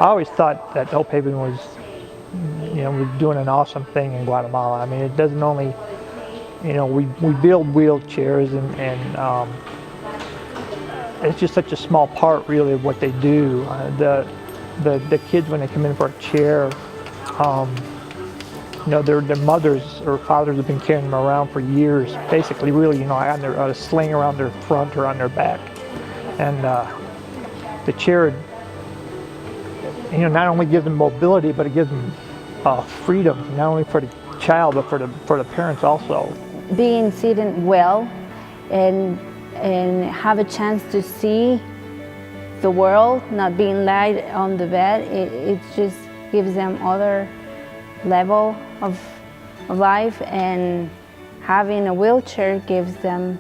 I always thought that Hope Haven was, was doing an awesome thing in Guatemala. I mean, it doesn't only, we build wheelchairs and it's just such a small part really of what they do. The kids, when they come in for a chair, their mothers or fathers have been carrying them around for years, basically really, on a sling around their front or on their back. And the chair, not only gives them mobility, but it gives them freedom, not only for the child, but for the parents also. Being seated well and have a chance to see the world, not being laid on the bed, it just gives them other level of life, and having a wheelchair gives them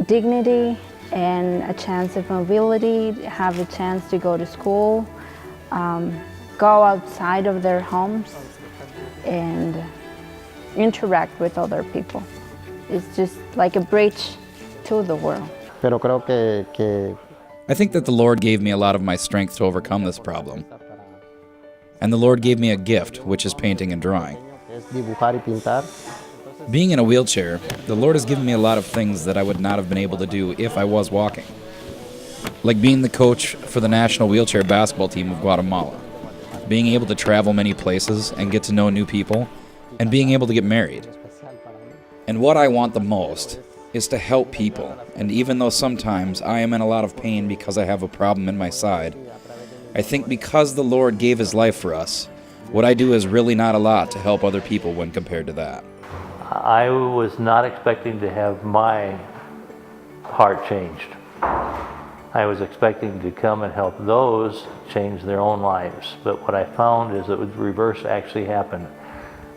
dignity and a chance of mobility, have a chance to go to school, go outside of their homes and interact with other people. It's just like a bridge to the world. Pero creo que I think that the Lord gave me a lot of my strength to overcome this problem. And the Lord gave me a gift, which is painting and drawing. Being in a wheelchair, the Lord has given me a lot of things that I would not have been able to do if I was walking. Like being the coach for the national wheelchair basketball team of Guatemala, being able to travel many places and get to know new people, and being able to get married. And what I want the most is to help people, and even though sometimes I am in a lot of pain because I have a problem in my side, I think because the Lord gave His life for us, what I do is really not a lot to help other people when compared to that. I was not expecting to have my heart changed. I was expecting to come and help those change their own lives. But what I found is that the reverse actually happened.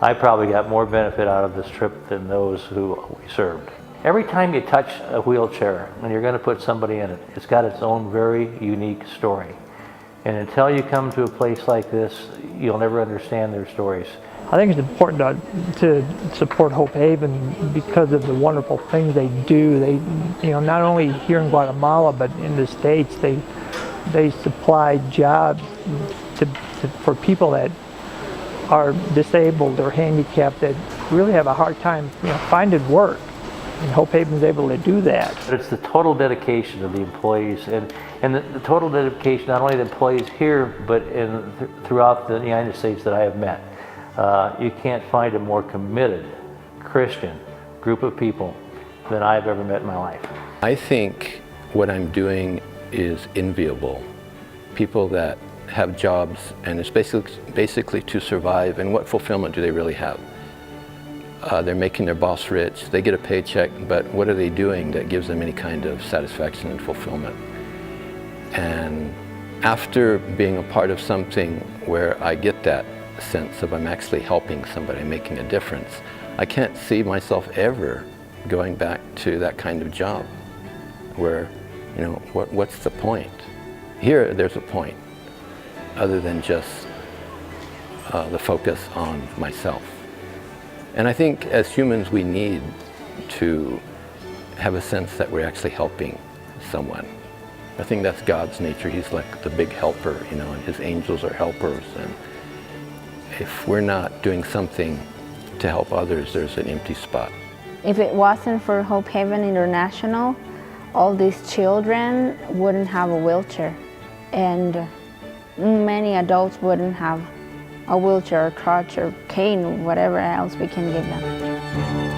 I probably got more benefit out of this trip than those who we served. Every time you touch a wheelchair and you're going to put somebody in it, it's got its own very unique story. And until you come to a place like this, you'll never understand their stories. I think it's important to support Hope Haven because of the wonderful things they do. They, not only here in Guatemala, but in the States, they supply jobs for people that are disabled or handicapped that really have a hard time, finding work. And Hope Haven's able to do that. But it's the total dedication of the employees and the total dedication not only of the employees here, but throughout the United States that I have met. You can't find a more committed Christian group of people than I've ever met in my life. I think what I'm doing is enviable. People that have jobs and it's basically to survive, and what fulfillment do they really have? They're making their boss rich, they get a paycheck, but what are they doing that gives them any kind of satisfaction and fulfillment? And after being a part of something where I get that sense of I'm actually helping somebody, making a difference, I can't see myself ever going back to that kind of job where, what's the point? Here, there's a point other than just the focus on myself. And I think as humans we need to have a sense that we're actually helping someone. I think that's God's nature. He's like the big helper, and His angels are helpers. And if we're not doing something to help others, there's an empty spot. If it wasn't for Hope Haven International, all these children wouldn't have a wheelchair. And many adults wouldn't have a wheelchair, or crutch, or cane, or whatever else we can give them.